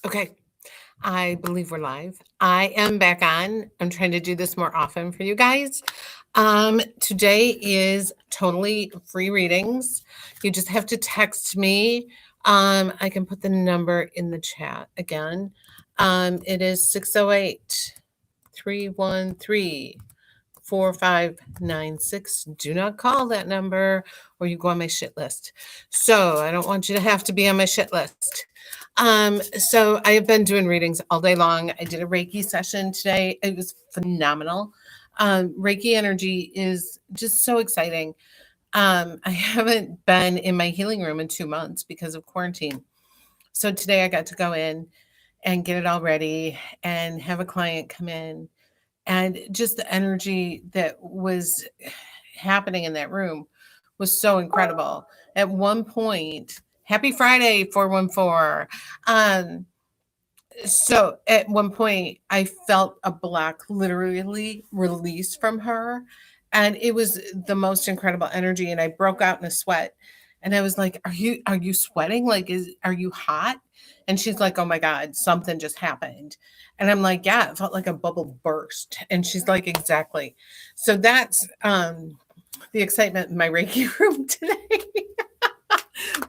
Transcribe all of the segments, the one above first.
Okay, I believe we're live. I am back on. I'm trying to do this more often for you guys. Today is totally free readings. You just have to text me. I can put the number in the chat again. It is 608 313 4596. Do not call that number or you go on my shit list. So I don't want you to have to be on my shit list. So I have been doing readings all day long. I did a Reiki session today. It was phenomenal. Reiki energy is just so exciting. I haven't been in my healing room in 2 months because of quarantine. So today I got to go in and get it all ready and have a client come in, and just the energy that was happening in that room was so incredible. At one point, happy Friday 414. Um so at one point I felt a block literally release from her, and it was the most incredible energy, and I broke out in a sweat. And I was like, are you sweating? Like, are you hot? And she's like, oh my God, something just happened. And I'm like, yeah, it felt like a bubble burst. And she's like, exactly. So that's the excitement in my Reiki room today.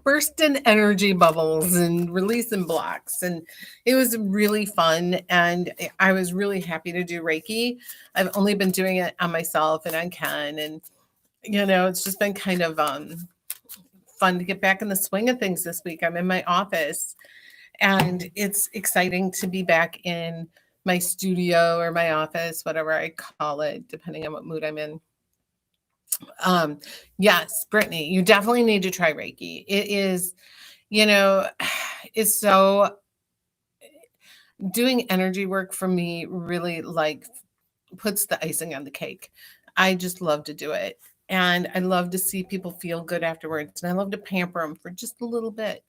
Bursting energy bubbles and releasing blocks. And it was really fun. And I was really happy to do Reiki. I've only been doing it on myself and on Ken. And, it's just been kind of fun to get back in the swing of things this week. I'm in my office, and it's exciting to be back in my studio or my office, whatever I call it, depending on what mood I'm in. Um, yes, Brittany, you definitely need to try Reiki. It is, you know, it's so doing energy work for me really like puts the icing on the cake. I just love to do it. And I love to see people feel good afterwards. And I love to pamper them for just a little bit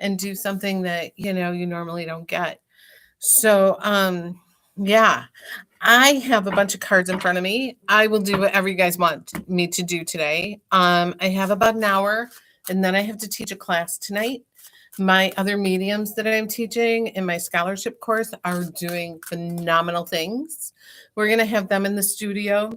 and do something that, you normally don't get. So, yeah, I have a bunch of cards in front of me. I will do whatever you guys want me to do today. I have about an hour, and then I have to teach a class tonight. My other mediums that I'm teaching in my scholarship course are doing phenomenal things. We're going to have them in the studio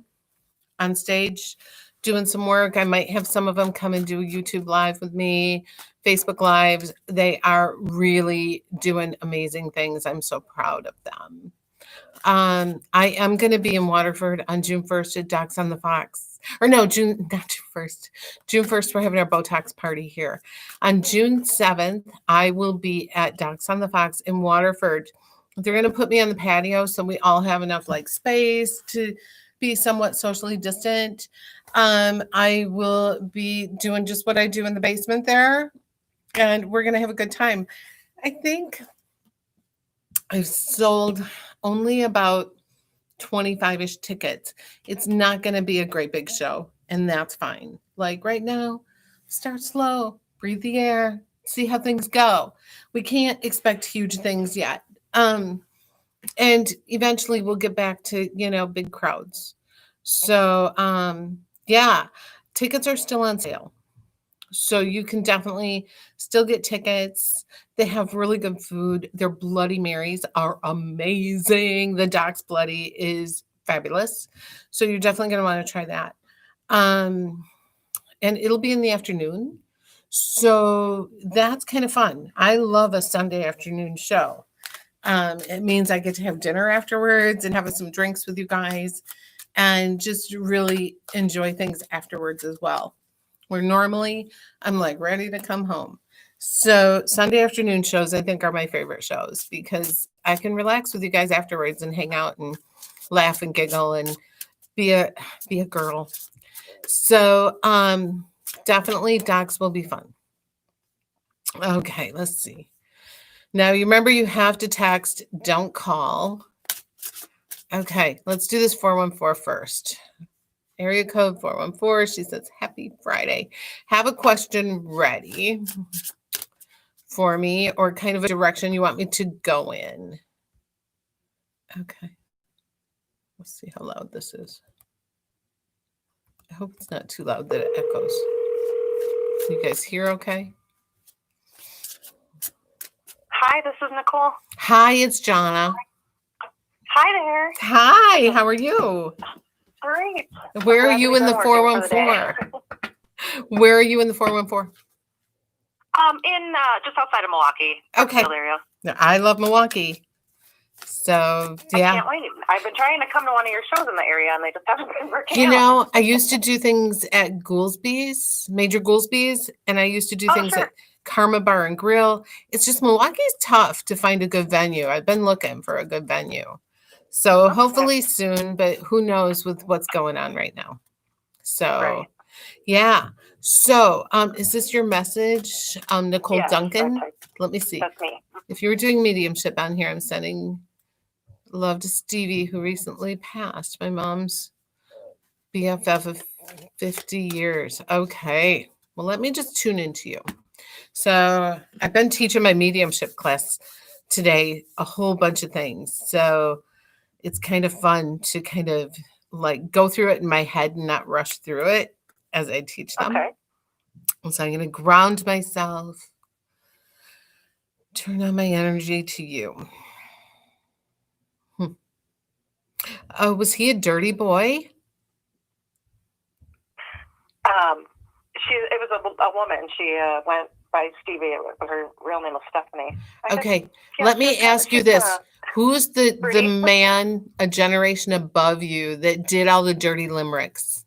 on stage doing some work. I might have some of them come and do YouTube Live with me, Facebook Lives. They are really doing amazing things. I'm so proud of them. I am going to be in Waterford on June 1st at Docs on the Fox. Or no, not June 1st. June 1st, we're having our Botox party here. On June 7th, I will be at Docs on the Fox in Waterford. They're going to put me on the patio so we all have enough like space to be somewhat socially distant. I will be doing just what I do in the basement there, and we're going to have a good time. I think I've sold only about 25-ish tickets. It's not going to be a great big show, and that's fine. Like right now, start slow, breathe the air, see how things go. We can't expect huge things yet. And eventually we'll get back to, big crowds. So, yeah, tickets are still on sale. So you can definitely still get tickets. They have really good food. Their Bloody Marys are amazing. The Doc's Bloody is fabulous. So you're definitely going to want to try that. And it'll be in the afternoon. So that's kind of fun. I love a Sunday afternoon show. It means I get to have dinner afterwards and have some drinks with you guys and just really enjoy things afterwards as well. Where normally I'm like ready to come home. So Sunday afternoon shows I think are my favorite shows because I can relax with you guys afterwards and hang out and laugh and giggle and be a girl. So definitely docs will be fun. Okay, let's see. Now you remember you have to text, don't call. Okay, let's do this 414 first. Area code 414. She says, happy Friday. Have a question ready for me or kind of a direction you want me to go in. Okay. Let's see how loud this is. I hope it's not too loud that it echoes. Can you guys hear okay? Hi, this is Nicole. Hi, it's Jonna. Hi there. Hi, how are you? Great. Where are Glad to you be in the done working for the day. 414? Where are you in the 414? In just outside of Milwaukee, Okay. Brookfield area. I love Milwaukee. So, I yeah. can't wait. I've been trying to come to one of your shows in the area, and they just haven't been working You out. know, I used to do things at Goolsby's, Major Goolsby's, and I used to do things sure. at Karma Bar and Grill. It's just Milwaukee's tough to find a good venue. I've been looking for a good venue. So Okay. hopefully soon, but who knows with what's going on right now. So, Right. yeah. So, is this your message, Nicole Yes, Duncan? that's right. Let me see. That's me. If you were doing mediumship on here, I'm sending love to Stevie, who recently passed. My mom's BFF of 50 years. Okay. Well, let me just tune into you. So, I've been teaching my mediumship class today a whole bunch of things. So, it's kind of fun to kind of like go through it in my head and not rush through it as I teach them. Okay. And so, I'm going to ground myself, turn on my energy to you. Oh, was he a dirty boy? It was a woman. She went by Stevie. Her real name was Stephanie. Okay, let me ask you this. Who's the Pretty. man a generation above you that did all the dirty limericks?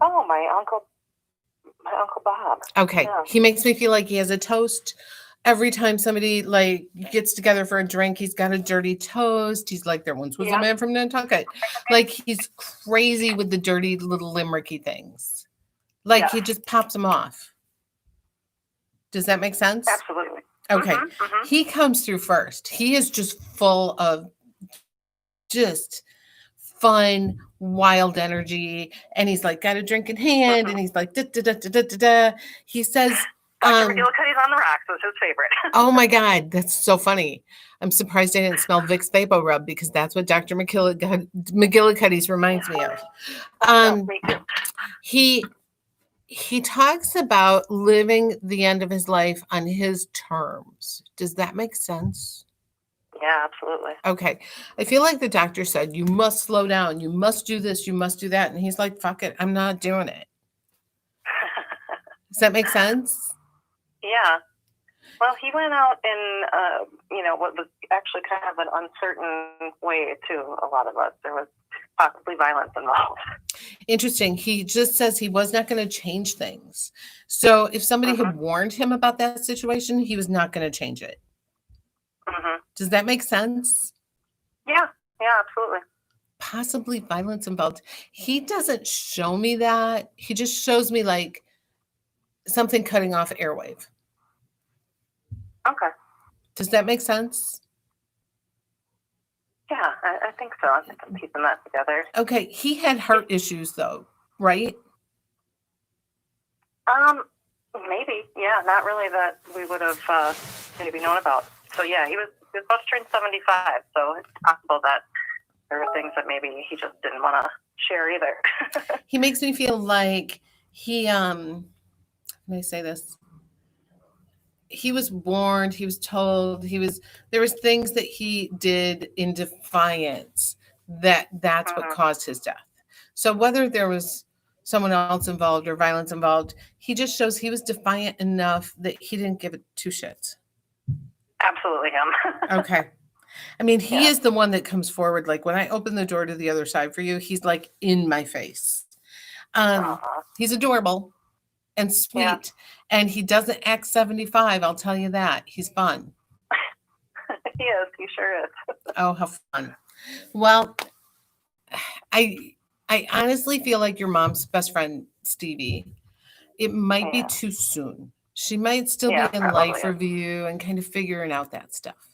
Oh, my uncle Bob. Okay, Yeah. he makes me feel like he has a toast. Every time somebody like gets together for a drink, he's got a dirty toast. He's like, there once was a man from Nantucket. Like he's crazy with the dirty little limericky things. Like he just pops them off. Does that make sense? Absolutely. Okay. Mm-hmm. He comes through first. He is just full of just fun, wild energy. And he's like, got a drink in hand. And he's like, da, da, da, da, da, da, da. He says, Dr. McGillicuddy's on the Rocks was his favorite. Oh my God, that's so funny. I'm surprised I didn't smell Vicks Vapor Rub because that's what Dr. McGillicuddy's reminds me of. Me too. He talks about living the end of his life on his terms. Does that make sense? Yeah, absolutely. Okay. I feel like the doctor said, you must slow down. You must do this. You must do that. And he's like, fuck it. I'm not doing it. Does that make sense? Yeah. Well, he went out in, what was actually kind of an uncertain way to a lot of us. There was possibly violence involved. Interesting. He just says he was not going to change things. So if somebody had warned him about that situation, he was not going to change it. Does that make sense? Yeah, absolutely. Possibly violence involved. He doesn't show me that. He just shows me like something cutting off airwave. Okay. Does that make sense? Yeah, I think so. I think I'm piecing that together. Okay. He had heart issues though, right? Maybe. Yeah, not really that we would have maybe known about. So yeah, he was about to turn 75, so it's possible that there were things that maybe he just didn't want to share either. He makes me feel like he let me say this. He was warned, he was told, there was things that he did in defiance that's what caused his death. So whether there was someone else involved or violence involved, he just shows he was defiant enough that he didn't give it two shits. Absolutely him. Okay. I mean, he is the one that comes forward. Like when I open the door to the other side for you, he's like in my face. He's adorable and sweet, and he doesn't act 75. I'll tell you that. He's fun. He is. He sure is. Oh, how fun. Well, I honestly feel like your mom's best friend, Stevie, it might be too soon. She might still be in life review and kind of figuring out that stuff.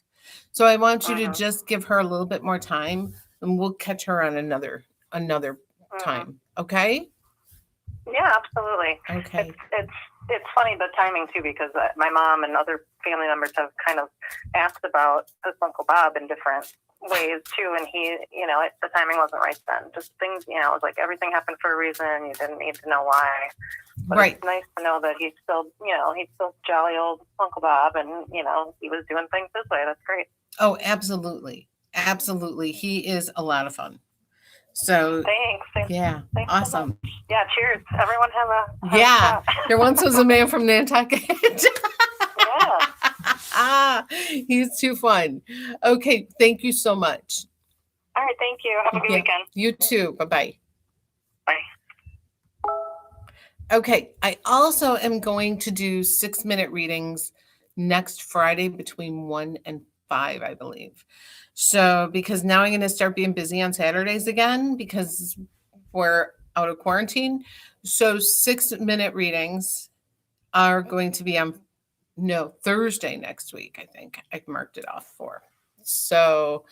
So I want you to just give her a little bit more time, and we'll catch her on another time. Okay? Yeah, absolutely. Okay. It's funny the timing too, because my mom and other family members have kind of asked about this Uncle Bob in different ways too, and he, the timing wasn't right then. Just things, it was like everything happened for a reason. You didn't need to know why. But Right. It's nice to know that he's still, he's still jolly old Uncle Bob, and he was doing things this way. That's great. Oh, absolutely. Absolutely. He is a lot of fun. So Thanks. yeah, Thanks awesome. So much. Yeah, cheers. Everyone have a Yeah. shot. There once was a man from Nantucket. Yeah. He's too fun. Okay, thank you so much. All right, thank you. Have a good weekend. You too. Bye-bye. Bye. Okay, I also am going to do 6-minute readings next Friday between 1 and 5, I believe. So, because now I'm going to start being busy on Saturdays again because we're out of quarantine. So 6-minute readings are going to be on Thursday next week, I think. I've marked it off for. So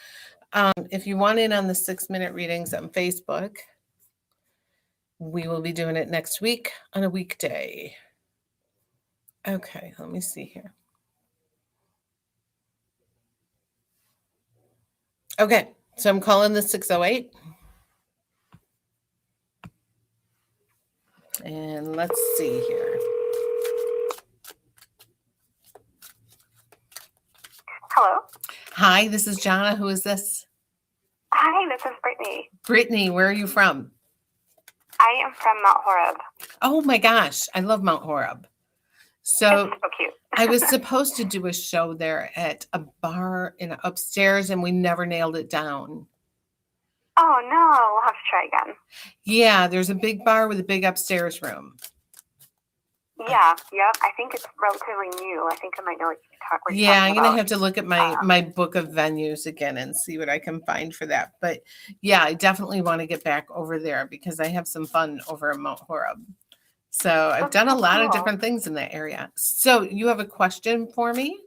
if you want in on the 6-minute readings on Facebook, we will be doing it next week on a weekday. Okay, let me see here. Okay, so I'm calling the 608. And let's see here. Hello. Hi, this is Jonna. Who is this? Hi, this is Brittany. Brittany, where are you from? I am from Mount Horeb. Oh my gosh, I love Mount Horeb. So it's so cute. I was supposed to do a show there at a bar upstairs, and we never nailed it down. Oh no, we'll have to try again. Yeah, there's a big bar with a big upstairs room. Yeah, yep. I think it's relatively new. I think I might know what you're talking about. Yeah, I'm gonna have to look at my book of venues again and see what I can find for that. But yeah, I definitely want to get back over there because I have some fun over at Mount Horeb. So I've done a lot of different things in that area. So you have a question for me?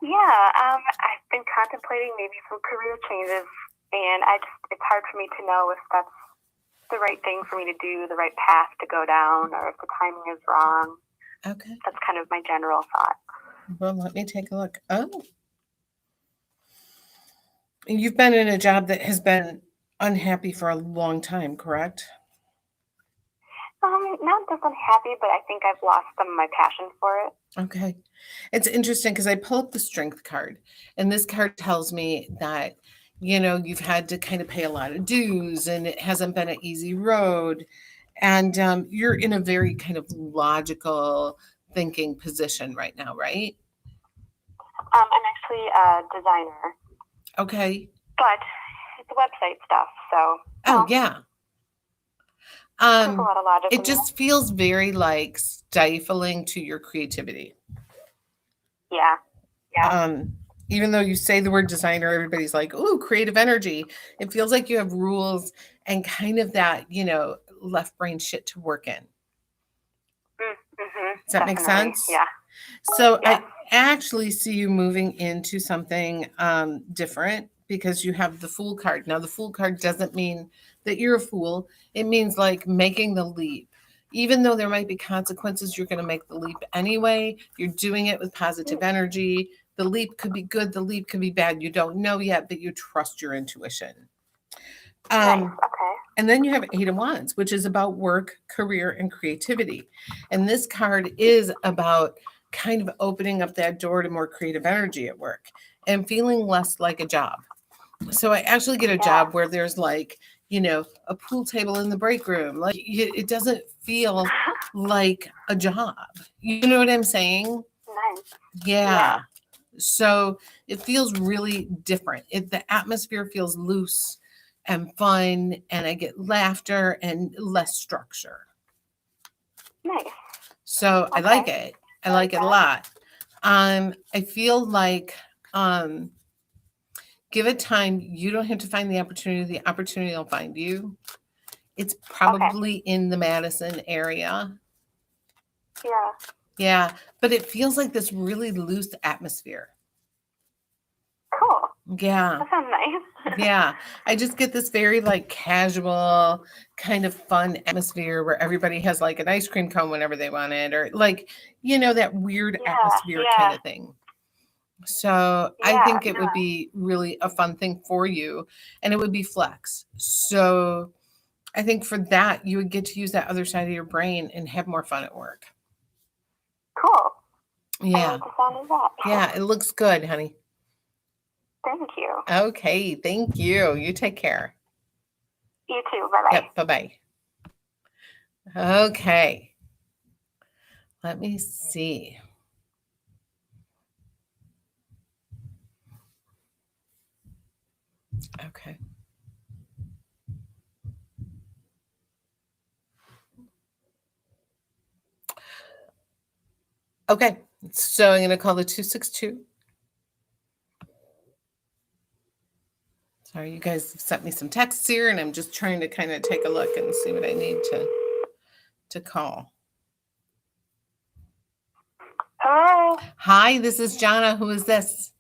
Yeah, I've been contemplating maybe some career changes, and it's hard for me to know if that's the right thing for me to do, the right path to go down, or if the timing is wrong. Okay. That's kind of my general thought. Well, let me take a look. Oh. You've been in a job that has been unhappy for a long time, correct? Not just unhappy, but I think I've lost some of my passion for it. Okay. It's interesting because I pull up the strength card, and this card tells me that, you've had to kind of pay a lot of dues, and it hasn't been an easy road. And you're in a very kind of logical thinking position right now, right? I'm actually a designer. Okay. But it's website stuff, so. Oh, yeah. There's a lot of logic it just feels very like stifling to your creativity. Yeah. Even though you say the word designer, everybody's like, "Ooh, creative energy." It feels like you have rules and kind of that, left brain shit to work in. Mm-hmm. Does that make sense? Yeah. So I actually see you moving into something different because you have the Fool card. Now, the Fool card doesn't mean that you're a fool. It means like making the leap. Even though there might be consequences, you're going to make the leap anyway. You're doing it with positive energy. The leap could be good. The leap could be bad. You don't know yet, but you trust your intuition. Nice. Okay. And then you have 8 of Wands, which is about work, career, and creativity. And this card is about kind of opening up that door to more creative energy at work and feeling less like a job. So I actually get a job where there's like, a pool table in the break room. Like it doesn't feel like a job. You know what I'm saying? Nice. Yeah. So it feels really different. The atmosphere feels loose and fun, and I get laughter and less structure. Nice. So I like it. I like it a lot. I feel like give it time. You don't have to find the opportunity. The opportunity will find you. It's probably in the Madison area. Yeah. Yeah, but it feels like this really loose atmosphere. Cool. Yeah. That sounds nice. Yeah. I just get this very like casual kind of fun atmosphere where everybody has like an ice cream cone whenever they want it, or like, that weird atmosphere kind of thing. So I Yeah, think it would be really a fun thing for you, and it would be flex. So I think for that, you would get to use that other side of your brain and have more fun at work. cool. I Yeah. like the sound of that. Yeah. It looks good, honey. Thank you. Okay. Thank you. You take care. You too. Bye-bye. Yep. Bye bye. Okay. Let me see. Okay. Okay. So I'm going to call the 262. Sorry, you guys sent me some texts here, and I'm just trying to kind of take a look and see what I need to call. Hello. Hi, this is Jonna. Who is this?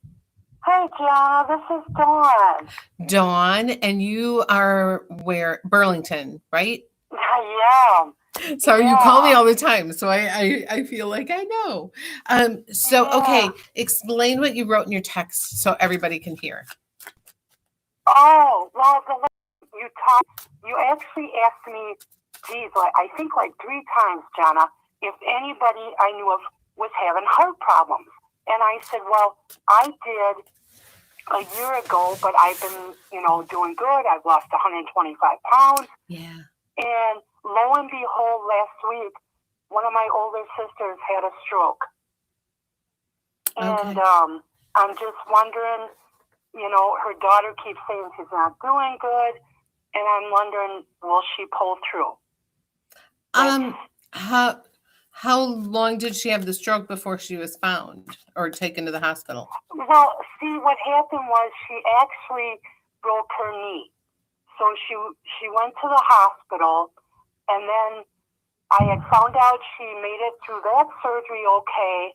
Hey, Jonna. This is Dawn. Dawn, and you are where? Burlington, right? I am. Sorry, you call me all the time, so I feel like I know. So okay, explain what you wrote in your text so everybody can hear. Oh, well, you actually asked me, geez, I think like 3 times, Jonna, if anybody I knew of was having heart problems. And I said, well, I did a year ago, but I've been, doing good. I've lost 125 pounds. Yeah. And lo and behold, last week, one of my older sisters had a stroke. And I'm just wondering, her daughter keeps saying she's not doing good. And I'm wondering, will she pull through? How long did she have the stroke before she was found or taken to the hospital? Well, see, what happened was she actually broke her knee. So she went to the hospital, and then I had found out she made it through that surgery okay.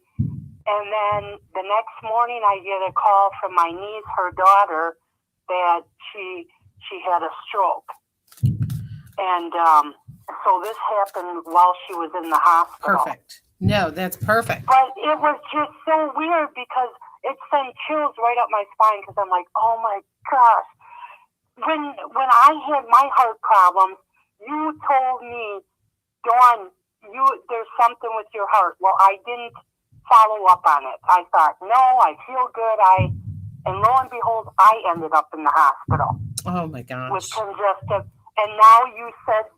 And then the next morning I get a call from my niece, her daughter, that she had a stroke. And so this happened while she was in the hospital. Perfect. No, that's perfect. But it was just so weird because it sent chills right up my spine because I'm like, oh my gosh. When I had my heart problems, you told me, Dawn, there's something with your heart. Well, I didn't follow up on it. I thought, no, I feel good. And lo and behold, I ended up in the hospital. Oh my gosh. With congestive. And now you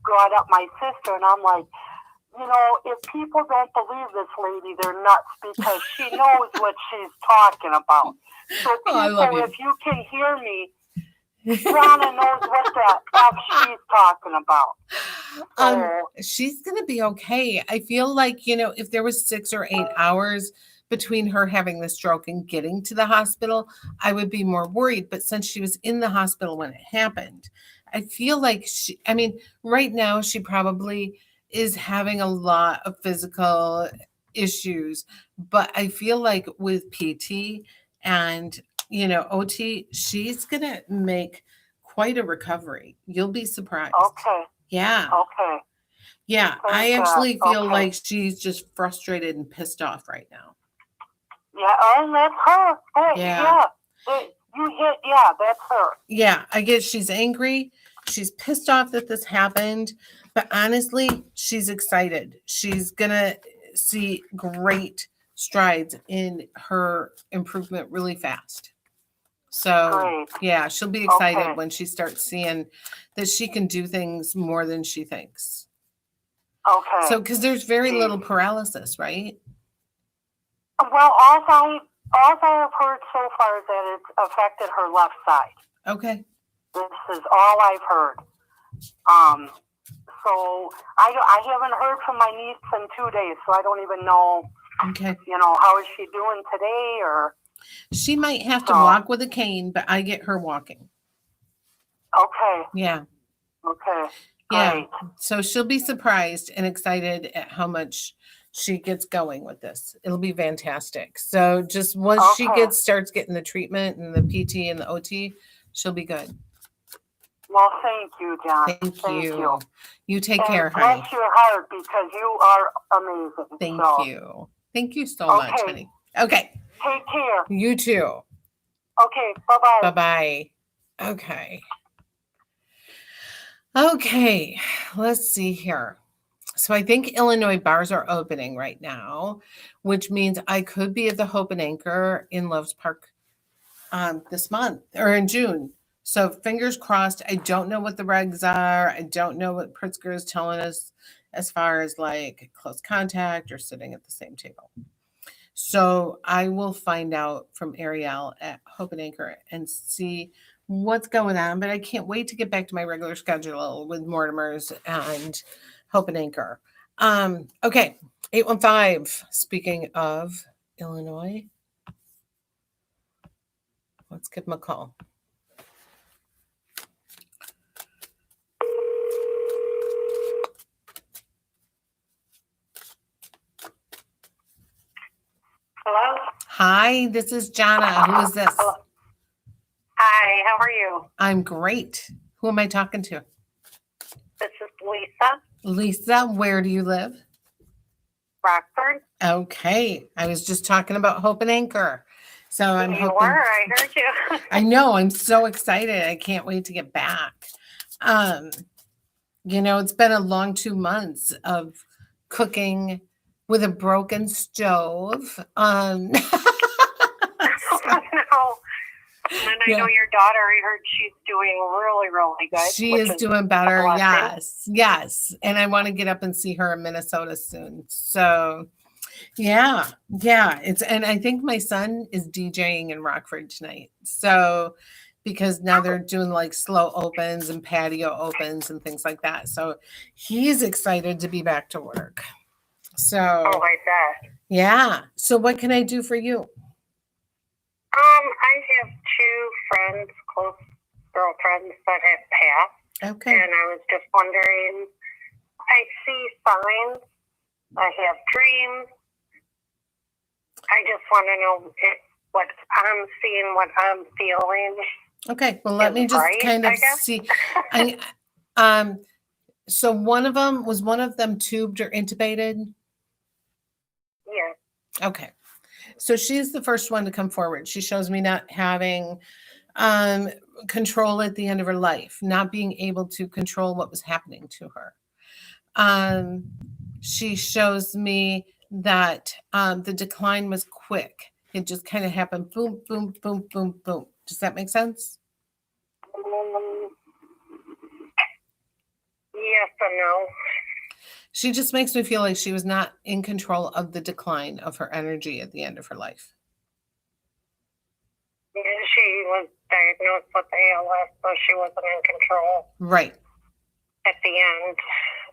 brought up my sister, and I'm like, if people don't believe this lady, they're nuts because she knows what she's talking about. So people, if you can hear me, Jonna knows what the F she's talking about. She's going to be okay. I feel like, if there was 6 or 8 hours between her having the stroke and getting to the hospital, I would be more worried. But since she was in the hospital when it happened, I feel like right now she probably is having a lot of physical issues. But I feel like with PT and OT, she's going to make quite a recovery. You'll be surprised. Okay. Yeah. Okay. Yeah. I actually feel like she's just frustrated and pissed off right now. Yeah. And that's her. Hey, yeah. That's her. Yeah. I guess she's angry. She's pissed off that this happened. But honestly, she's excited. She's going to see great strides in her improvement really fast. So, yeah, she'll be excited when she starts seeing that she can do things more than she thinks. Okay. So, because there's very little paralysis, right? Well, all I have heard so far is that it's affected her left side. Okay. This is all I've heard. So I haven't heard from my niece in 2 days, so I don't even know. Okay. How is she doing today, or? She might have to walk with a cane, but I get her walking. Okay. Yeah. Okay. Yeah. Great. So she'll be surprised and excited at how much she gets going with this. It'll be fantastic. So just once she starts getting the treatment and the PT and the OT, she'll be good. Well, thank you, John. Thank you. You take care, honey. Bless your heart because you are amazing. Thank you. Thank you so much, honey. Okay. Take care. You too. Okay, bye-bye. Bye-bye. Okay. Okay, let's see here. So I think Illinois bars are opening right now, which means I could be at the Hope and Anchor in Loves Park this month or in June. So fingers crossed. I don't know what the regs are. I don't know what Pritzker is telling us as far as like close contact or sitting at the same table. So I will find out from Ariel at Hope and Anchor and see what's going on. But I can't wait to get back to my regular schedule with Mortimer's and Hope and Anchor. Okay, 815. Speaking of Illinois, let's give him a call. Hello? Hi, this is Jonna. Who is this? Hello. Hi, how are you? I'm great. Who am I talking to? This is Lisa, Lisa, where do you live? Rockford. Okay, I was just talking about Hope and Anchor. So I'm You hoping. were, I heard you. I know, I'm so excited. I can't wait to get back. It's been a long 2 months of cooking with a broken stove. No. And I know your daughter, I heard she's doing really, really good. She is doing better. blessing. Yes. And I want to get up and see her in Minnesota soon. So yeah. And I think my son is DJing in Rockford tonight. So because now they're doing like slow opens and patio opens and things like that. So he's excited to be back to work. So Oh, like that. yeah. So what can I do for you? I have two friends, close girlfriends that have passed. Okay. And I was just wondering, I see signs, I have dreams. I just want to know what I'm seeing, what I'm feeling. Okay. Well, let me just right, kind of I guess. see. So one of them tubed or intubated? Yeah. Okay. So she's the first one to come forward. She shows me not having control at the end of her life, not being able to control what was happening to her. She shows me that the decline was quick. It just kind of happened boom, boom, boom, boom, boom. Does that make sense? Yes and no. She just makes me feel like she was not in control of the decline of her energy at the end of her life. And she was diagnosed with ALS, so she wasn't in control. Right. At the end.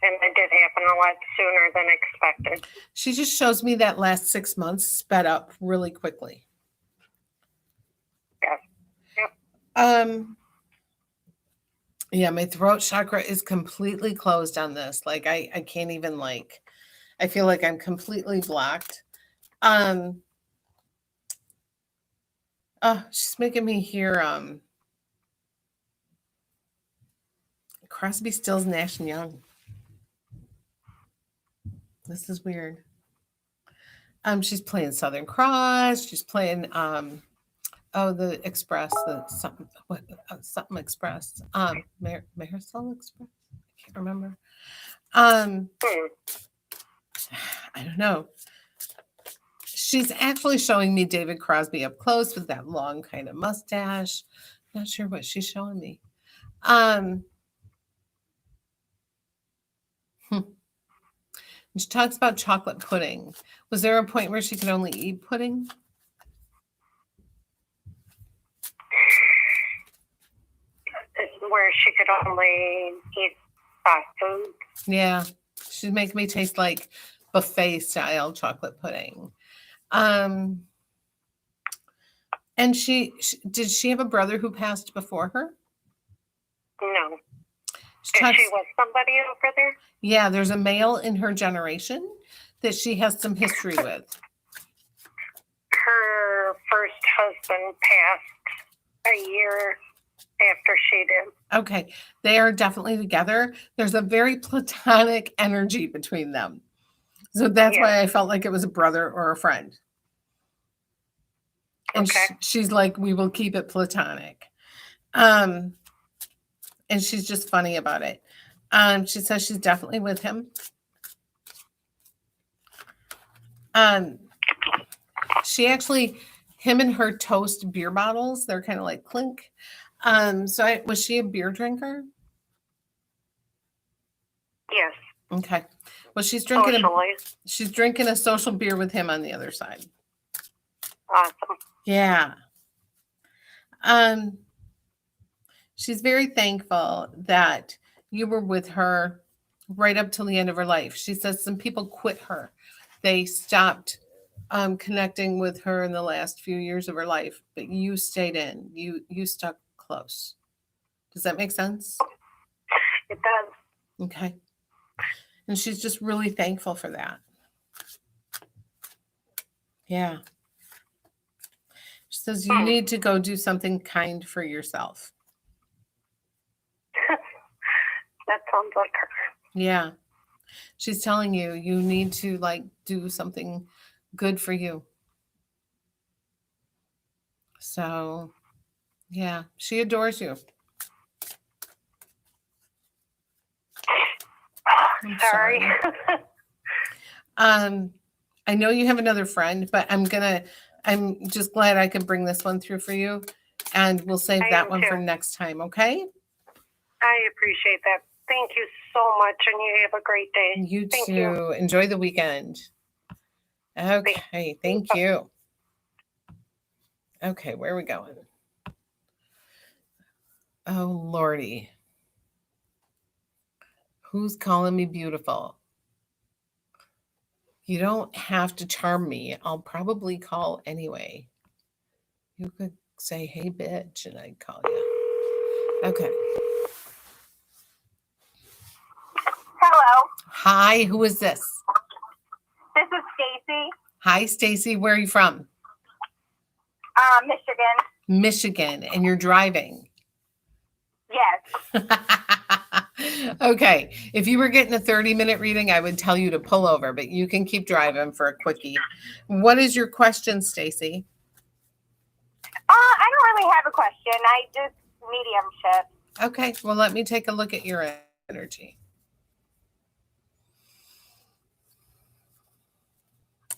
And it did happen a lot sooner than expected. She just shows me that last 6 months sped up really quickly. Yes. Yep. Yeah, my throat chakra is completely closed on this. Like I can't even I feel like I'm completely blocked. She's making me hear Crosby, Stills, Nash and Young. This is weird. She's playing Southern Cross. She's playing the Express, something Express. Marisol Express. I can't remember. I don't know. She's actually showing me David Crosby up close with that long kind of mustache. Not sure what she's showing me. She talks about chocolate pudding. Was there a point where she could only eat pudding? Where she could only eat fast food. Yeah. She'd make me taste like buffet style chocolate pudding. And did she have a brother who passed before her? No. She was somebody over there? Yeah, there's a male in her generation that she has some history with. Her first husband passed a year after she did. Okay, they are definitely together. There's a very platonic energy between them. So that's why I felt like it was a brother or a friend. And Okay. she's like, we will keep it platonic. And she's just funny about it. She says she's definitely with him. She actually, him and her toast beer bottles. They're kind of like clink. Was she a beer drinker? Yes. Okay. Well, she's drinking Socially. a social beer with him on the other side. Awesome. Yeah. She's very thankful that you were with her right up till the end of her life. She says some people quit her. They stopped connecting with her in the last few years of her life, but you stayed in. You stuck close. Does that make sense? It does. Okay. And she's just really thankful for that. Yeah. She says you need to go do something kind for yourself. That sounds like her. Yeah. She's telling you you need to like do something good for you. So, yeah, she adores you. I'm Sorry. I know you have another friend, but I'm just glad I could bring this one through for you, and we'll save that one for next time, okay? I appreciate that. Thank you so much, and you have a great day. You too. Enjoy the weekend. Okay, thank you. Okay, where are we going? Oh, Lordy. Who's calling me beautiful? You don't have to charm me. I'll probably call anyway. You could say, hey, bitch, and I'd call you. Okay. Hello. Hi, who is this? This is Stacy. Hi, Stacy. Where are you from? Michigan. Michigan. And you're driving? Yes. Okay. If you were getting a 30-minute reading, I would tell you to pull over, but you can keep driving for a quickie. What is your question, Stacy? I don't really have a question. I just mediumship. Okay. Well, let me take a look at your energy.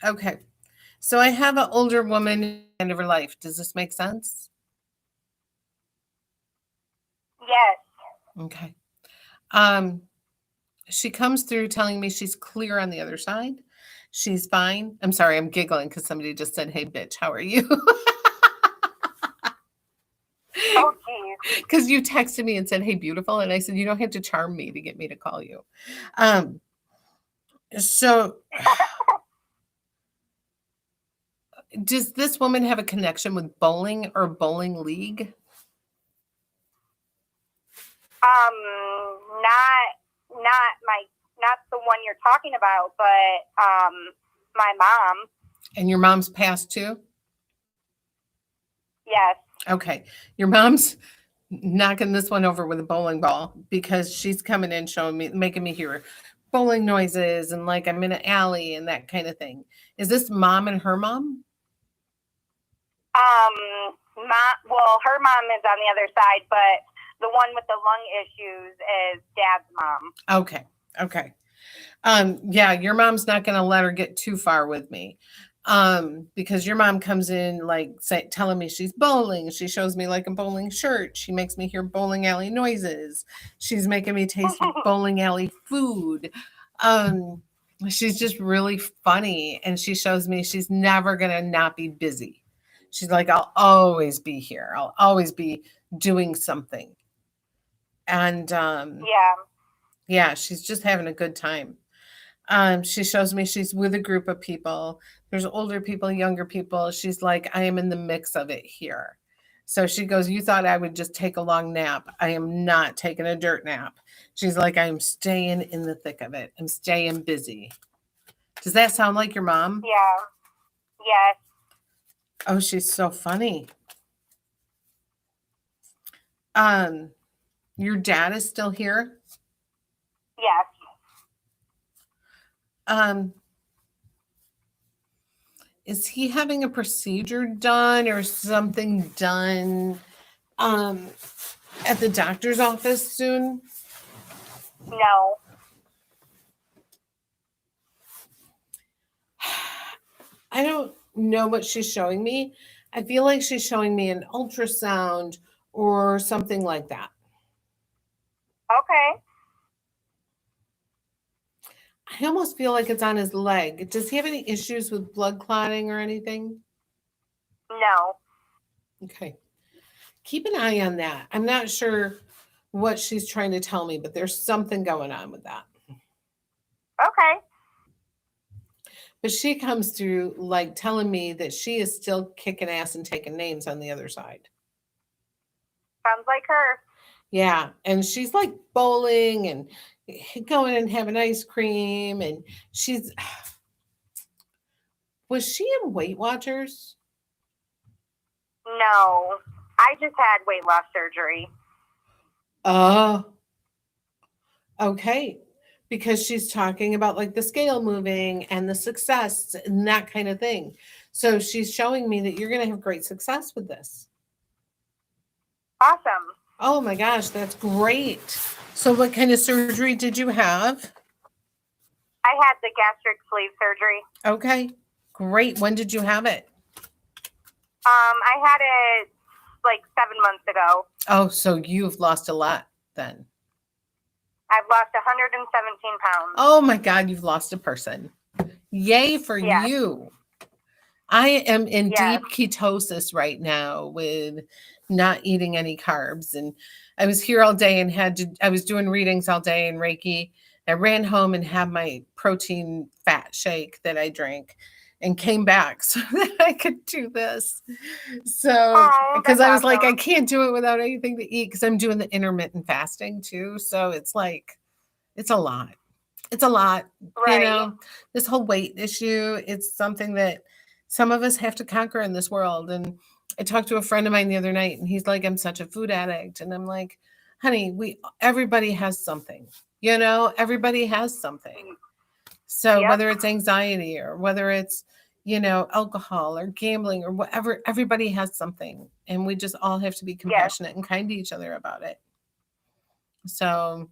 Okay. So I have an older woman at the end of her life. Does this make sense? Yes. Okay. She comes through telling me she's clear on the other side. She's fine. I'm sorry, I'm giggling because somebody just said, hey, bitch, how are you? Oh, geez. Because you texted me and said, hey, beautiful. And I said, you don't have to charm me to get me to call you. So does this woman have a connection with bowling or bowling league? Not the one you're talking about, but my mom. And your mom's passed too? Yes. Okay. Your mom's knocking this one over with a bowling ball because she's coming in showing me, making me hear bowling noises and like I'm in an alley and that kind of thing. Is this mom and her mom? Well, her mom is on the other side, but the one with the lung issues is Dad's mom. Okay. Yeah, your mom's not going to let her get too far with me. Because your mom comes in like telling me she's bowling. She shows me like a bowling shirt. She makes me hear bowling alley noises. She's making me taste bowling alley food. She's just really funny, and she shows me she's never going to not be busy. She's like, I'll always be here. I'll always be doing something. And yeah, she's just having a good time. She shows me she's with a group of people. There's older people, younger people. She's like, I am in the mix of it here. So she goes, you thought I would just take a long nap. I am not taking a dirt nap. She's like, I'm staying in the thick of it. I'm staying busy. Does that sound like your mom? Yeah. Yes. Oh, she's so funny. Your dad is still here? Yes. Is he having a procedure done or something done um, at the doctor's office soon? No. I don't know what she's showing me. I feel like she's showing me an ultrasound or something like that. Okay. I almost feel like it's on his leg. Does he have any issues with blood clotting or anything? No. Okay. Keep an eye on that. I'm not sure what she's trying to tell me, but there's something going on with that. Okay. But she comes through like telling me that she is still kicking ass and taking names on the other side. Sounds like her. Yeah. And she's like bowling and going and having ice cream. And she's, was she in Weight Watchers? No. I just had weight loss surgery. Oh, okay. Because she's talking about like the scale moving and the success and that kind of thing. So she's showing me that you're going to have great success with this. Awesome. Oh my gosh, that's great. So, what kind of surgery did you have? I had the gastric sleeve surgery. Okay, great. When did you have it? I had it like 7 months ago. Oh, so you've lost a lot then. I've lost 117 pounds. Oh my God, you've lost a person. Yay for Yes. you. I am in Yes. deep ketosis right now with not eating any carbs. And I was here all day and I was doing readings all day in Reiki. I ran home and had my protein fat shake that I drank and came back so that I could do this. So, because I was like, I can't do it without anything to eat because I'm doing the intermittent fasting too. So it's like, it's a lot. It's a lot. Right. You know, this whole weight issue, it's something that some of us have to conquer in this world. And I talked to a friend of mine the other night and he's like, I'm such a food addict. And I'm like, honey, everybody has something, everybody has something. So Yep. whether it's anxiety or whether it's, alcohol or gambling or whatever, everybody has something. And we just all have to be compassionate and kind to each other about it. So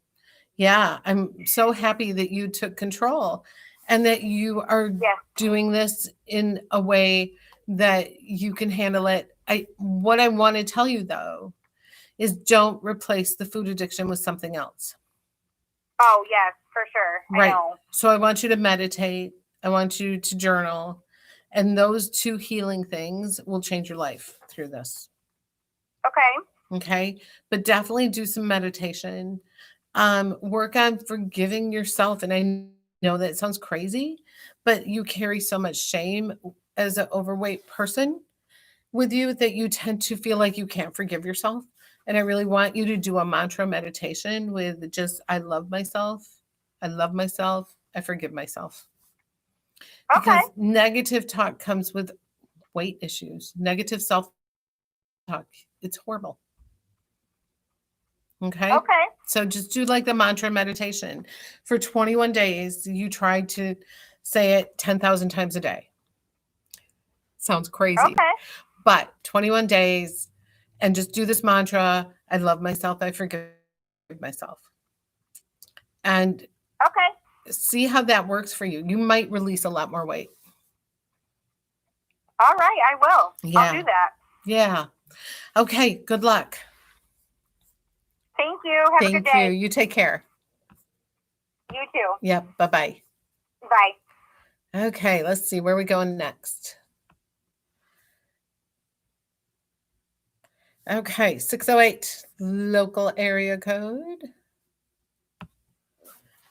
yeah, I'm so happy that you took control and that you are doing this in a way that you can handle it. What I want to tell you though is don't replace the food addiction with something else. Oh, yes, for sure. Right. I know. So I want you to meditate. I want you to journal. And those two healing things will change your life through this. Okay. Okay. But definitely do some meditation. Work on forgiving yourself. And I know that it sounds crazy, but you carry so much shame as an overweight person with you that you tend to feel like you can't forgive yourself. And I really want you to do a mantra meditation with just, I love myself. I love myself. I forgive myself. Because negative talk comes with weight issues, negative self talk. It's horrible. Okay. So just do like the mantra meditation. For 21 days, you try to say it 10,000 times a day. Sounds crazy. Okay. But 21 days and just do this mantra. I love myself. I forgive myself. And see how that works for you. You might release a lot more weight. All right, I will. Yeah. I'll do that. Yeah. Okay, good luck. Thank you. Have a good day. Thank you. You take care. You too. Yep. Bye-bye. Bye. Okay, let's see. Where are we going next? Okay, 608 local area code.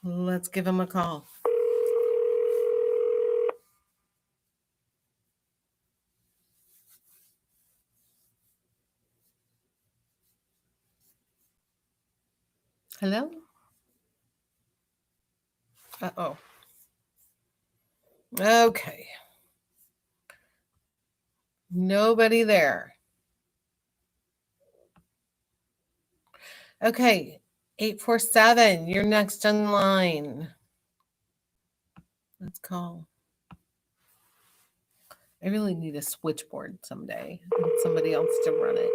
Let's give them a call. Hello? Uh-oh. Okay. Nobody there. Okay, 847, you're next in line. Let's call. I really need a switchboard someday. I want somebody else to run it.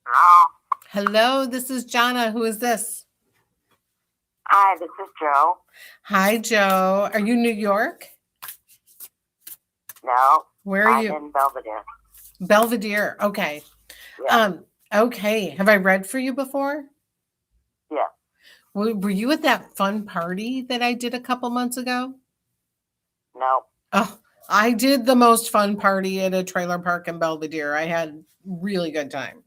Hello. Hello, this is Jonna. Who is this? Hi, this is Joe. Hi, Joe. Are you New York? No, Where are I'm you? in Belvedere. Belvedere. Okay. Yeah. Okay. Have I read for you before? Yeah. Were you at that fun party that I did a couple months ago? No. Oh, I did the most fun party at a trailer park in Belvedere. I had really good time.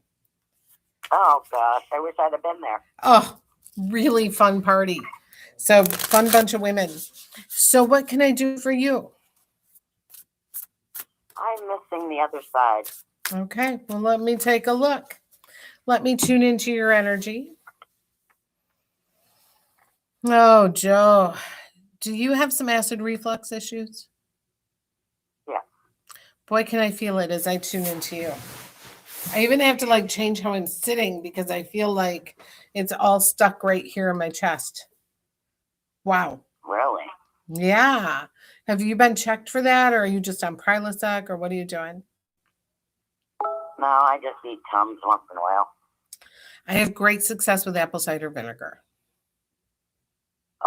Oh, gosh. I wish I'd have been there. Oh, really fun party. So fun bunch of women. So what can I do for you? I'm missing the other side. Okay. Well, let me take a look. Let me tune into your energy. Oh, Joe, do you have some acid reflux issues? Yeah. Boy, can I feel it as I tune into you. I even have to like change how I'm sitting because I feel like it's all stuck right here in my chest. Wow. Really? Yeah. Have you been checked for that, or are you just on Prilosec, or what are you doing? No, I just eat Tums once in a while. I have great success with apple cider vinegar.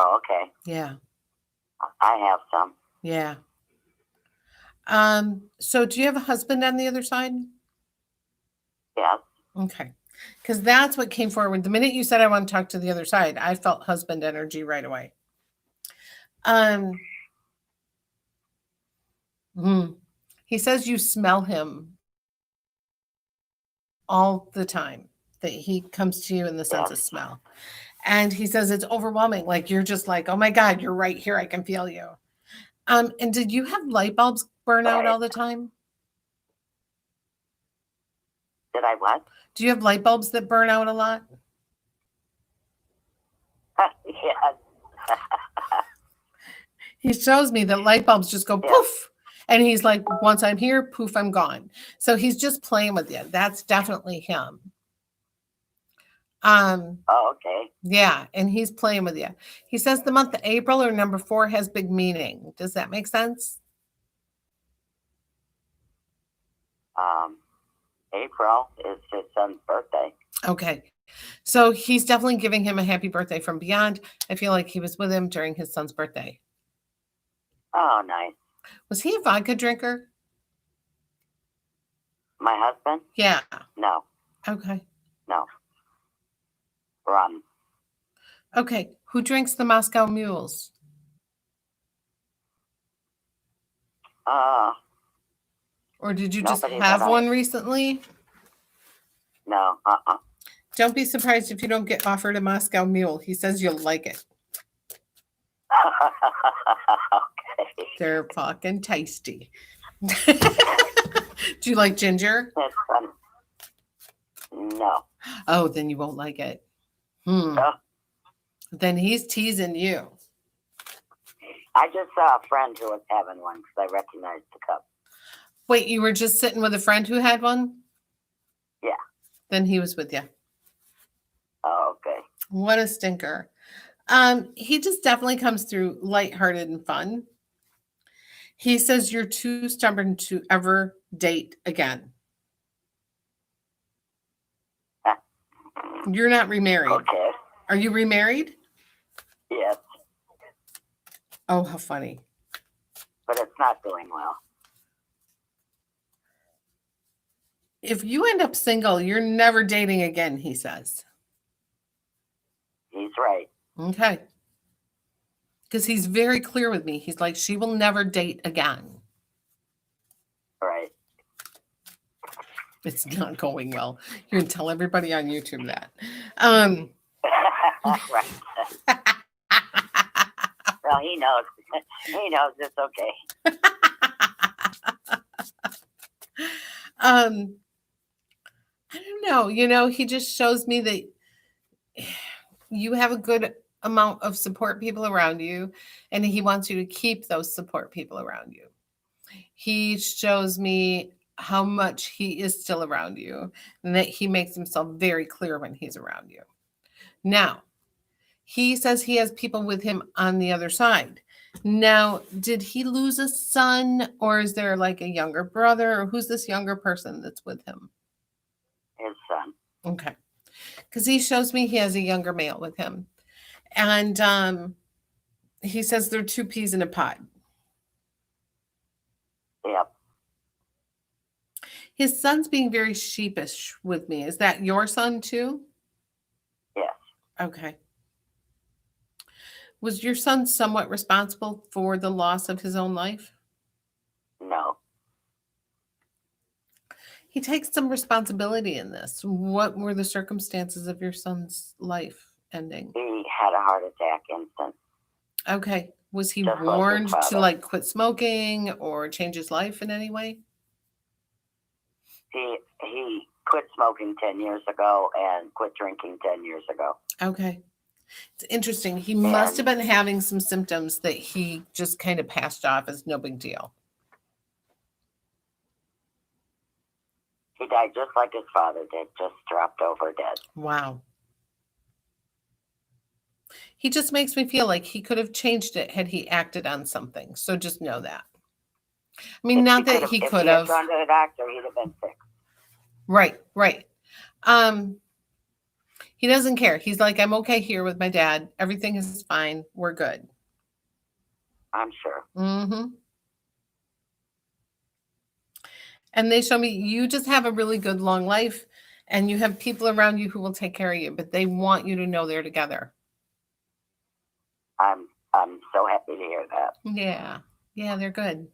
Oh, okay. Yeah. I have some. Yeah. So do you have a husband on the other side? Yes. Okay. Because that's what came forward. The minute you said I want to talk to the other side, I felt husband energy right away. He says you smell him all the time, that he comes to you in the sense of smell. And he says it's overwhelming. Like you're just like, oh my God, you're right here. I can feel you. And did you have light bulbs burn out all the time? Did I what? Do you have light bulbs that burn out a lot? Yes. He shows me that light bulbs just go poof. And he's like, once I'm here, poof, I'm gone. So he's just playing with you. That's definitely him. Oh, okay. Yeah, and he's playing with you. He says the month of April or number 4 has big meaning. Does that make sense? April is his son's birthday. Okay. So he's definitely giving him a happy birthday from beyond. I feel like he was with him during his son's birthday. Oh, nice. Was he a vodka drinker? My husband? Yeah. No. Okay. No. Rum. Okay. Who drinks the Moscow Mules? Or did you just have one recently? No. Don't be surprised if you don't get offered a Moscow Mule. He says you'll like it. Okay. They're fucking tasty. Do you like ginger? That's funny. No. Oh, then you won't like it. Oh. Then he's teasing you. I just saw a friend who was having one because I recognized the cup. Wait, you were just sitting with a friend who had one? Yeah. Then he was with you. Oh, okay. What a stinker. He just definitely comes through lighthearted and fun. He says you're too stubborn to ever date again. You're not remarried. Okay. Are you remarried? Yes. Oh, how funny. But it's not going well. If you end up single, you're never dating again, he says. He's right. Okay. Because he's very clear with me. He's like, she will never date again. Right. It's not going well. You can tell everybody on YouTube that. Right. Well, he knows. He knows it's okay. I don't know. He just shows me that you have a good amount of support people around you, and he wants you to keep those support people around you. He shows me how much he is still around you, and that he makes himself very clear when he's around you. Now, he says he has people with him on the other side. Now, did he lose a son, or is there like a younger brother, or who's this younger person that's with him? His son. Okay. Because he shows me he has a younger male with him. And he says they're two peas in a pod. Yep. His son's being very sheepish with me. Is that your son too? Yes. Okay. Was your son somewhat responsible for the loss of his own life? No. He takes some responsibility in this. What were the circumstances of your son's life ending? He had a heart attack instant. Okay. Was he Just like his warned to father. like quit smoking or change his life in any way? He quit smoking 10 years ago and quit drinking 10 years ago. Okay. It's interesting. He must have been having some symptoms that he just kind of passed off as no big deal. He died just like his father did, just dropped over dead. Wow. He just makes me feel like he could have changed it had he acted on something. So just know that. I mean, not that he If could he had have. gone to the doctor, he'd have been sick. Right, right. He doesn't care. He's like, I'm okay here with my dad. Everything is fine. We're good. I'm sure. Mm-hmm. And they show me you just have a really good long life and you have people around you who will take care of you, but they want you to know they're together. I'm so happy to hear that. Yeah. Yeah, they're good.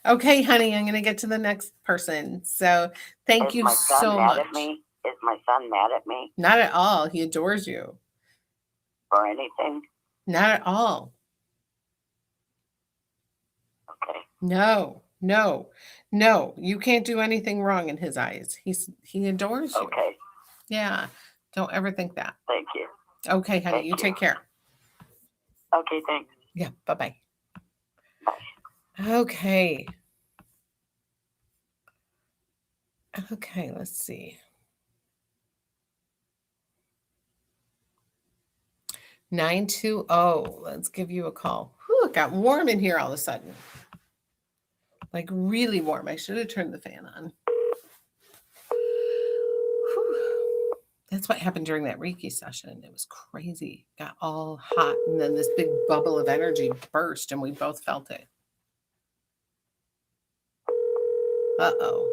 Okay, honey, I'm going to get to the next person. So thank you so much. At me? Is my son mad at me Not at all. He adores you. for anything? Not at all. Okay. No, no, no. You can't do anything wrong in his eyes. He adores you. Okay. Yeah. Don't ever think that. Thank you. Okay, honey, Thank you you. take care. Okay, thanks. Yeah, bye-bye. Bye. Okay. Okay, let's see. 920. Let's give you a call. Whew, it got warm in here all of a sudden. Like really warm. I should have turned the fan on. Whew. That's what happened during that Reiki session. It was crazy. It got all hot, and then this big bubble of energy burst, and we both felt it. Uh-oh.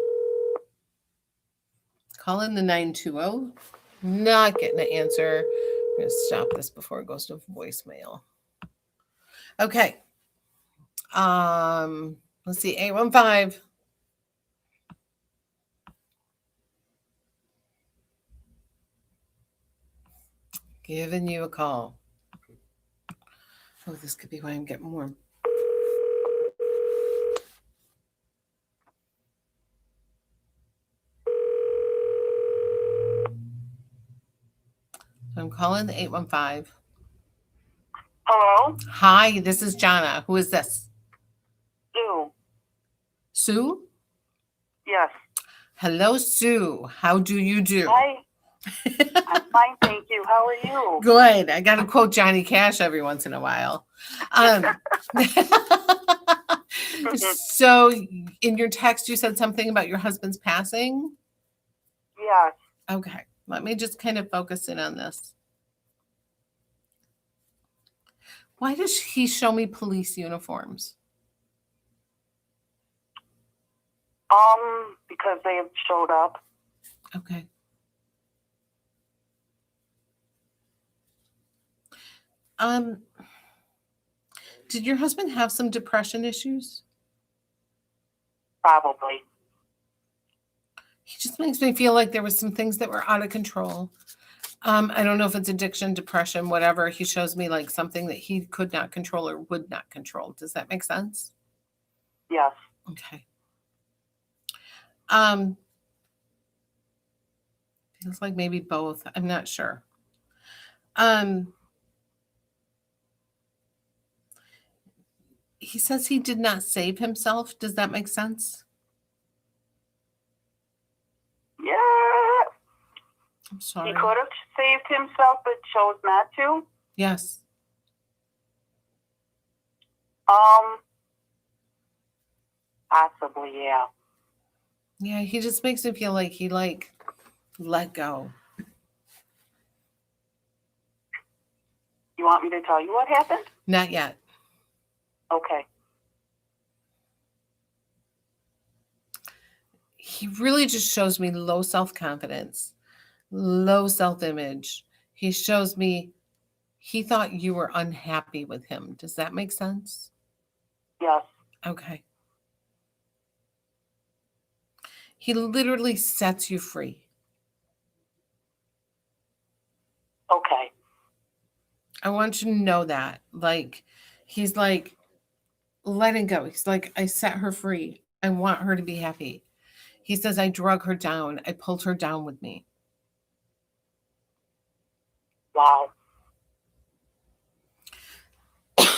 Call in the 920. Not getting an answer. I'm going to stop this before it goes to voicemail. Okay. Let's see. 815. Giving you a call. Oh, this could be why I'm getting warm. I'm calling the 815. Hello? Hi, this is Jonna. Who is this? Sue. Sue? Yes. Hello, Sue. How do you do? Hi. I'm fine, thank you. How are you? Good. I got to quote Johnny Cash every once in a while. So in your text, you said something about your husband's passing? Yes. Okay. Let me just kind of focus in on this. Why does he show me police uniforms? Because they have showed up. Okay. Did your husband have some depression issues? Probably. He just makes me feel like there was some things that were out of control. I don't know if it's addiction, depression, whatever. He shows me like something that he could not control or would not control. Does that make sense? Yes. Okay. Feels like maybe both. I'm not sure. He says he did not save himself. Does that make sense? Yeah. I'm sorry. He could have saved himself, but chose not to. Yes. Possibly, yeah. Yeah, he just makes me feel like he let go. You want me to tell you what happened? Not yet. Okay. He really just shows me low self-confidence, low self-image. He shows me he thought you were unhappy with him. Does that make sense? Yes. Okay. He literally sets you free. Okay. I want you to know that. Like, he's like letting go. He's like, I set her free. I want her to be happy. He says, I drug her down. I pulled her down with me. Wow.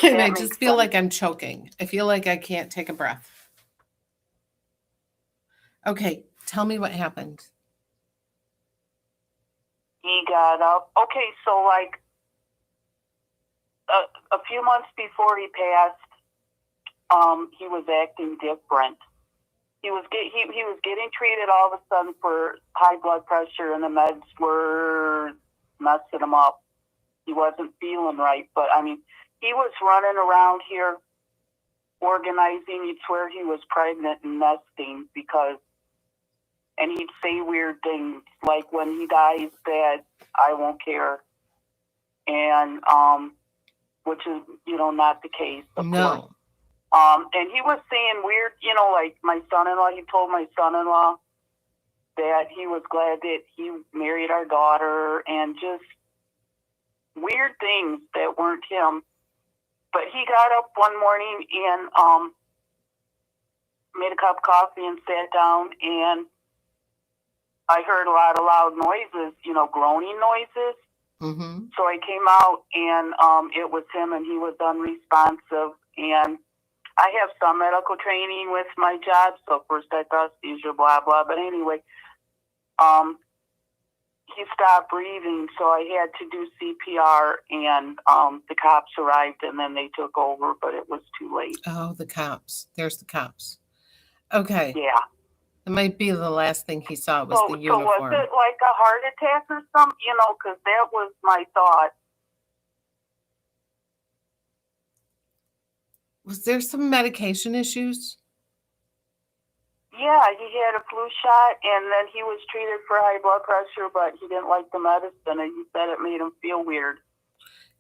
And I That just makes feel sense. like I'm choking. I feel like I can't take a breath. Okay, tell me what happened. He got up. Okay, so like a few months before he passed, he was acting different. He was getting treated all of a sudden for high blood pressure, and the meds were messing him up. He wasn't feeling right, but I mean, he was running around here organizing. He'd swear he was pregnant and nesting and he'd say weird things like, when he dies, Dad, I won't care. And, which is, not the case, of course. No. And he was saying weird, like my son-in-law, he told my son-in-law that he was glad that he married our daughter, and just weird things that weren't him. But he got up one morning and made a cup of coffee and sat down, and I heard a lot of loud noises, groaning noises. Mm-hmm. So I came out, and it was him, and he was unresponsive. And I have some medical training with my job, so first I thought seizure, blah, blah. But anyway, he stopped breathing, so I had to do CPR, and the cops arrived, and then they took over, but it was too late. Oh, the cops. There's the cops. Okay. Yeah. It might be the last thing he saw was the So uniform. was it like a heart attack or something? Because that was my thought. Was there some medication issues? Yeah, he had a flu shot, and then he was treated for high blood pressure, but he didn't like the medicine, and he said it made him feel weird.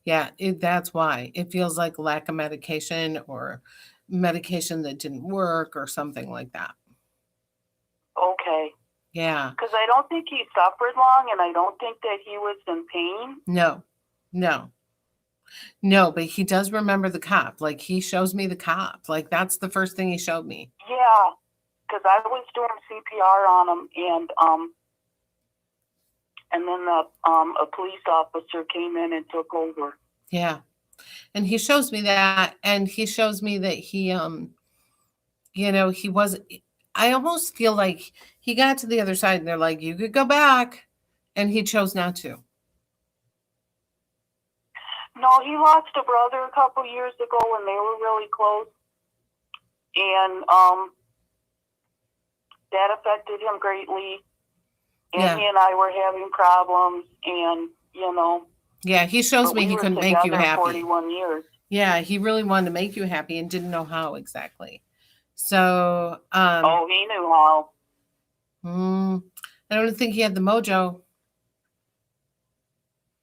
Yeah, that's why. It feels like lack of medication or medication that didn't work or something like that. Okay. Yeah. Because I don't think he suffered long, and I don't think that he was in pain. No, but he does remember the cop. Like, he shows me the cop. Like, that's the first thing he showed me. Yeah, because I was doing CPR on him, and then a police officer came in and took over. Yeah. And he shows me that, and he shows me that he he was, I almost feel like he got to the other side and they're like, you could go back, and he chose not to. No, he lost a brother a couple years ago when they were really close, and that affected him greatly. And Yeah. he and I were having problems, and Yeah, he shows me he couldn't make you happy. 41 years. Yeah, he really wanted to make you happy and didn't know how exactly. So, Oh, he knew how. I don't think he had the mojo.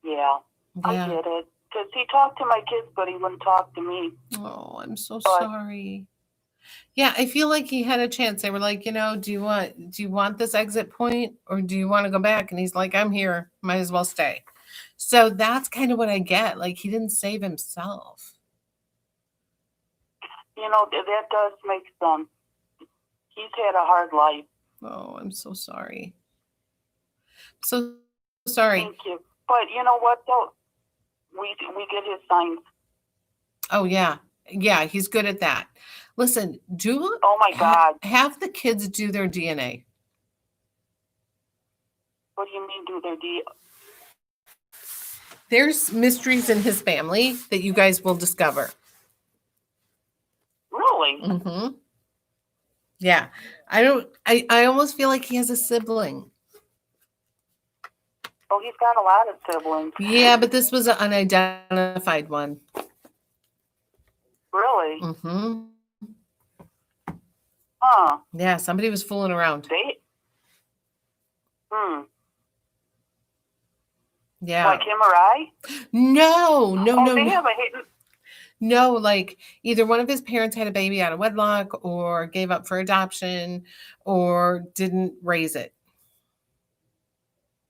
Yeah, I Yeah. get it. Because he talked to my kids, but he wouldn't talk to me. Oh, I'm so But- sorry. Yeah, I feel like he had a chance. They were like, do you want this exit point, or do you want to go back? And he's like, I'm here. Might as well stay. So that's kind of what I get. Like, he didn't save himself. That does make sense. He's had a hard life. Oh, I'm so sorry. So sorry. Thank you. But you know what, though? We get his signs. Oh, yeah. Yeah, he's good at that. Listen, Oh, my God. have the kids do their DNA. What do you mean, do their deal? There's mysteries in his family that you guys will discover. Really? Mm-hmm. Yeah. I almost feel like he has a sibling. Oh, he's got a lot of siblings. Yeah, but this was an unidentified one. Really? Mm-hmm. Huh. Yeah, somebody was fooling around. Yeah. Like him or I? No. They have a hidden. No, like either one of his parents had a baby out of wedlock or gave up for adoption or didn't raise it.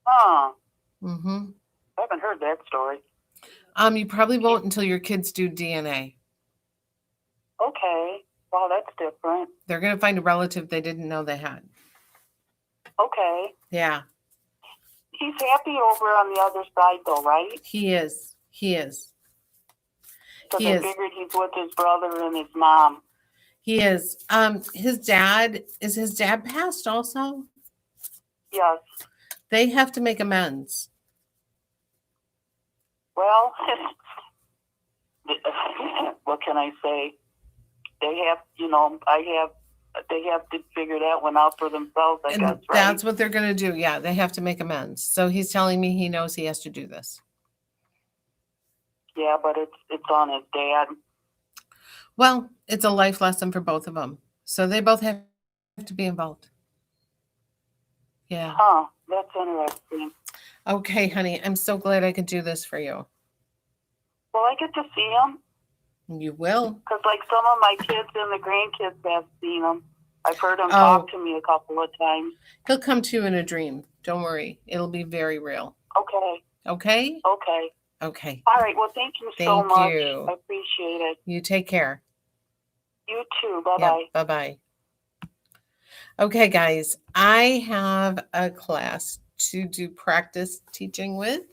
Huh. Mm-hmm. I haven't heard that story. You probably won't until your kids do DNA. Okay. Well, that's different. They're going to find a relative they didn't know they had. Okay. Yeah, He's happy over on the other side, though, right? he is. Because He I is. figured he's with his brother and his mom. He is. His dad passed also? Yes. They have to make amends. Well, what can I say? They have, they have to figure that one out for themselves, I And guess, right? that's what they're going to do. Yeah, they have to make amends. So he's telling me he knows he has to do this. Yeah, but it's on his dad. Well, it's a life lesson for both of them. So they both have to be involved. Yeah. Huh, that's interesting. Okay, honey. I'm so glad I could do this for you. Well, I get to see him You will. because, like, some of my kids and the grandkids have seen him. I've heard him Oh. talk to me a couple of times. He'll come to you in a dream. Don't worry. It'll be very real. Okay. Okay? Okay. Okay. All right. Well, thank you so Thank much. you. I appreciate it. You take care. You too. Bye-bye. Yep, bye-bye. Okay, guys. I have a class to do practice teaching with.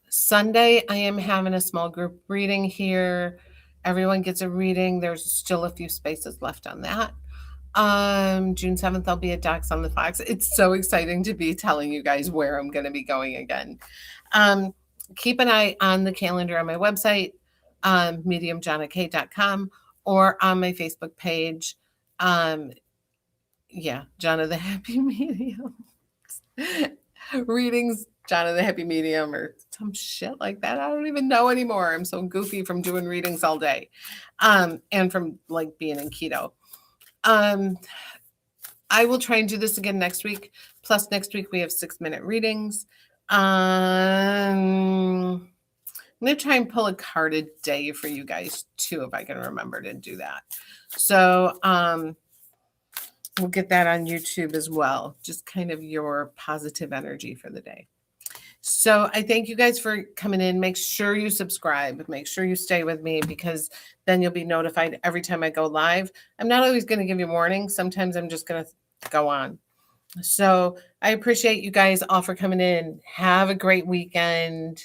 Sunday, I am having a small group reading here. Everyone gets a reading. There's still a few spaces left on that. June 7th, I'll be at Docs on the Fox. It's so exciting to be telling you guys where I'm going to be going again. Keep an eye on the calendar on my website, mediumjonnak.com, or on my Facebook page. Yeah, Jonna the Happy Medium. Readings, Jonna the Happy Medium, or some shit like that. I don't even know anymore. I'm so goofy from doing readings all day, and from like being in keto. I will try and do this again next week. Plus, next week we have 6-minute readings. I'm going to try and pull a card a day for you guys too, if I can remember to do that. So, we'll get that on YouTube as well. Just kind of your positive energy for the day. So I thank you guys for coming in. Make sure you subscribe. Make sure you stay with me because then you'll be notified every time I go live. I'm not always going to give you warnings. Sometimes I'm just going to go on. So I appreciate you guys all for coming in. Have a great weekend.